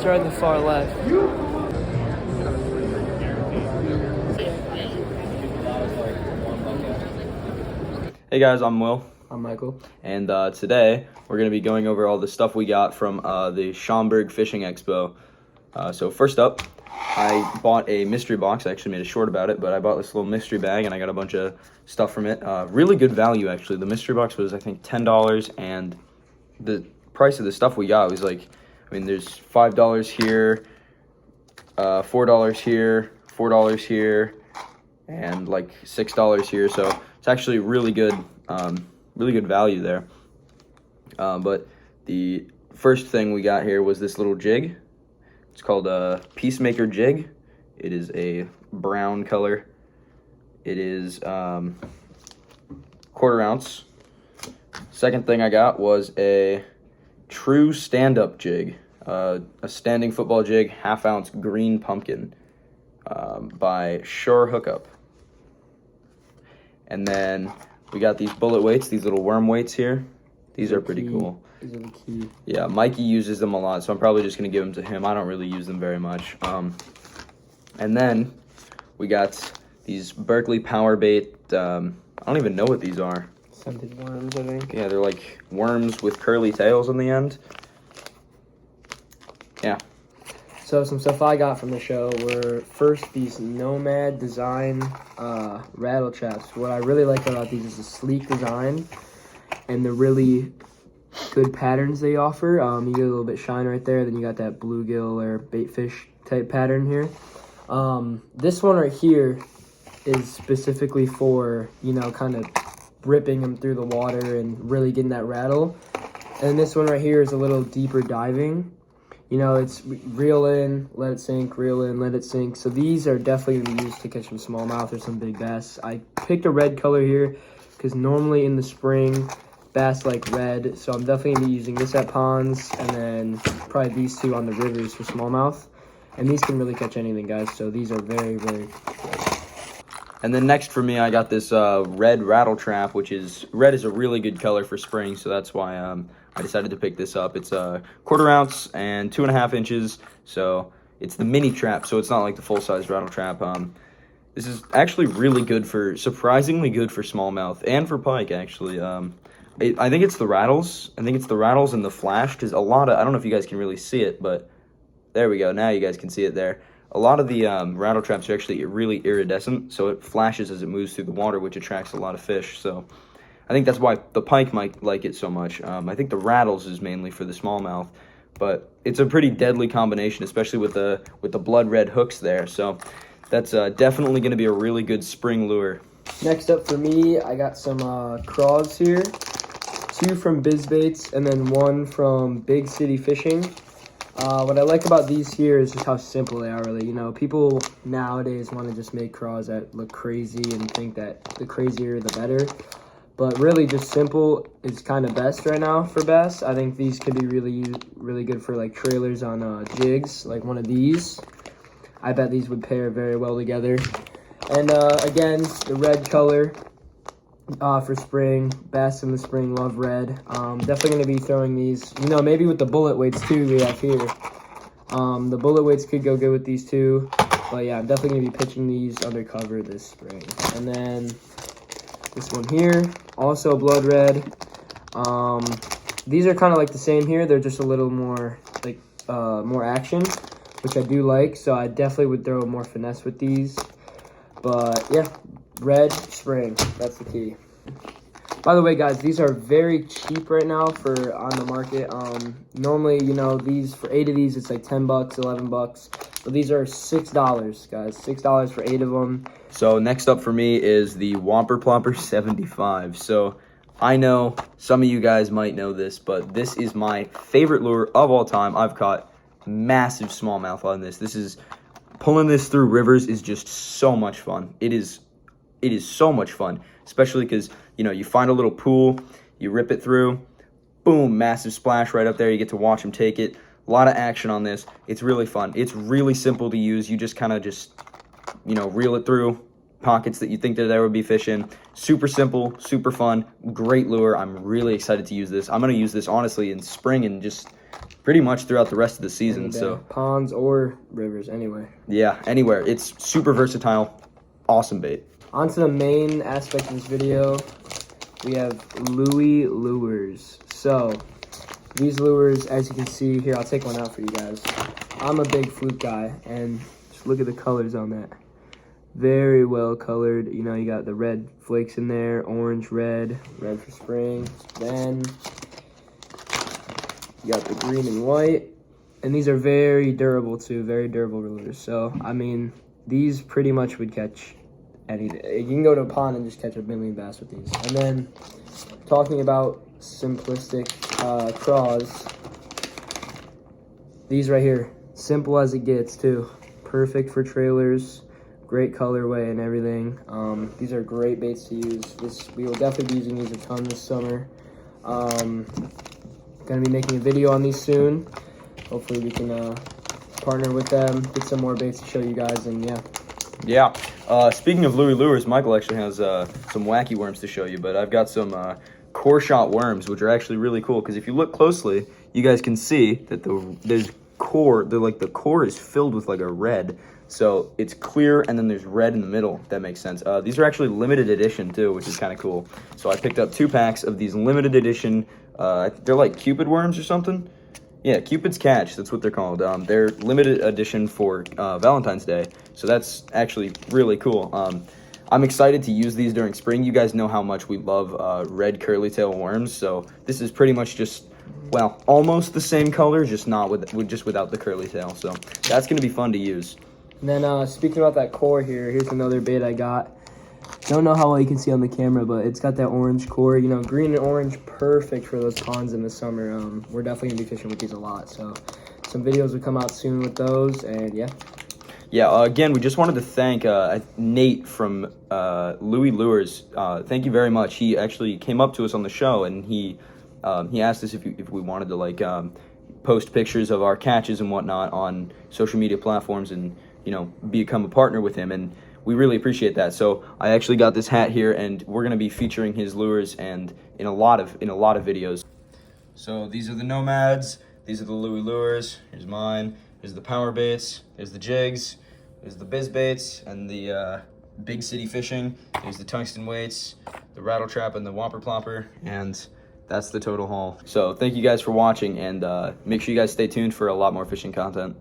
are on the far left. Hey guys, I'm Will. I'm Michael. And today we're going to be going over all the stuff we got from the Schaumburg Fishing Expo. So first up, I bought a mystery box. I actually made a short about it, but I bought this little mystery bag and I got a bunch of stuff from it. Really good value, actually. The mystery box was, I think, $10, and the price of the stuff we got was like, I mean, there's $5 here, $4 here, $4 here, and like $6 here. So it's actually really good value there. But the first thing we got here was this little jig. It's called a Peacemaker jig. It is a brown color. It is 1/4 ounce. Second thing I got was a true stand-up jig, a standing football jig, 1/2 ounce green pumpkin, by Shore Hookup. And then we got these bullet weights, these little worm weights here. These are pretty cool. These are the key. Yeah, Mikey uses them a lot, so I'm probably just going to give them to him. I don't really use them very much. And then we got these Berkeley Power Bait. I don't even know what these are. Scented worms, I think. Yeah, they're like worms with curly tails on the end. Yeah. So some stuff I got from the show were first these Nomad design rattle traps. What I really like about these is the sleek design and the really good patterns they offer. You get a little bit shine right there, then you got that bluegill or baitfish type pattern here. This one right here is specifically for, you know, kind of ripping them through the water and really getting that rattle. And this one right here is a little deeper diving. You know, it's reel in, let it sink, reel in, let it sink. So these are definitely going to be used to catch some smallmouth or some big bass. I picked a red color here because normally in the spring, bass like red. So I'm definitely going to be using this at ponds and then probably these two on the rivers for smallmouth. And these can really catch anything, guys. So these are very, very good. And then next for me, I got this red rattle trap, which is, red is a really good color for spring, so that's why I decided to pick this up. It's a 1/4 ounce and 2.5 inches, so it's the mini trap, so it's not like the full-size rattle trap. This is actually really good for, surprisingly good for smallmouth and for pike, actually. I think it's the rattles. I think it's the rattles and the flash, because a lot of, I don't know if you guys can really see it, but there we go. Now you guys can see it there. A lot of the rattle traps are actually really iridescent, so it flashes as it moves through the water, which attracts a lot of fish. So I think that's why the pike might like it so much. I think the rattles is mainly for the smallmouth, but it's a pretty deadly combination, especially with the blood red hooks there. So that's definitely going to be a really good spring lure. Next up for me, I got some craws here. 2 from BizBaits and then 1 from Big City Fishing. What I like about these here is just how simple they are, really. You know, people nowadays want to just make craws that look crazy and think that the crazier the better. But really, just simple is kind of best right now for bass. I think these could be really good for like trailers on jigs, like one of these. I bet these would pair very well together. And again, the red color for spring. Bass in the spring love red. Definitely going to be throwing these, you know, maybe with the bullet weights too we have here. The bullet weights could go good with these too. But yeah, I'm definitely going to be pitching these undercover this spring. And then this one here, also blood red. These are kind of like the same here. They're just a little more like more action, which I do like. So I definitely would throw more finesse with these. But yeah, red spring, that's the key. By the way, guys, these are very cheap right now for on the market. Normally, you know, these for 8 of these, it's like $10, $11. So these are $6, guys. $6 for 8 of them. So next up for me is the Whomper Plopper 75. So I know some of you guys might know this, but this is my favorite lure of all time. I've caught massive smallmouth on this. Pulling this through rivers is just so much fun. It is so much fun, especially because, you know, you find a little pool, you rip it through, boom, massive splash right up there. You get to watch them take it. A lot of action on this. It's really fun. It's really simple to use. You just kind of you know, reel it through pockets that you think that there would be fish in. Super simple, super fun, great lure. I'm really excited to use this. I'm going to use this, honestly, in spring and just pretty much throughout the rest of the Any season. day. So Ponds or rivers, anyway. yeah, anywhere. It's super versatile, awesome bait. On to the main aspect of this video. We have Louis lures. So these lures, as you can see here, I'll take one out for you guys. I'm a big fluke guy, and just look at the colors on that. Very well colored. You know, you got the red flakes in there, orange, red for spring. Then you got the green and white. And these are very durable too, very durable lures. So, I mean, these pretty much would catch anything. You can go to a pond and just catch a million bass with these. And then, talking about simplistic craws, these right here, simple as it gets too. Perfect for trailers, great colorway and everything. These are great baits to use. We will definitely be using these a ton this summer. Gonna be making a video on these soon. Hopefully we can partner with them, get some more baits to show you guys, and yeah. Yeah. Speaking of Louis lures, Michael actually has some wacky worms to show you, but I've got some core shot worms, which are actually really cool, because if you look closely, you guys can see that the core is filled with like a red. So it's clear, and then there's red in the middle, if that makes sense. These are actually limited edition too, which is kind of cool. So I picked up 2 packs of these limited edition, they're like Cupid worms or something. Yeah, Cupid's Catch, that's what they're called. They're limited edition for Valentine's Day, so that's actually really cool. I'm excited to use these during spring. You guys know how much we love red curly tail worms, so this is pretty much just, well, almost the same color, just not just without the curly tail. So that's gonna be fun to use. And then speaking about that core here, here's another bait I got. Don't know how well you can see on the camera, but it's got that orange core. You know, green and orange, perfect for those ponds in the summer. We're definitely gonna be fishing with these a lot. So some videos will come out soon with those, and yeah. Yeah, again, we just wanted to thank Nate from Louis Lures. Thank you very much. He actually came up to us on the show, and he asked us if we wanted to like post pictures of our catches and whatnot on social media platforms, and you know, become a partner with him, and we really appreciate that. So I actually got this hat here, and we're gonna be featuring his lures and in a lot of videos. So these are the Nomads. These are the Louis lures. Here's mine. Here's the power baits. Here's the jigs. There's the biz baits and the big city fishing. Here's the tungsten weights, the rattle trap, and the whopper plopper. And that's the total haul. So thank you guys for watching, and make sure you guys stay tuned for a lot more fishing content.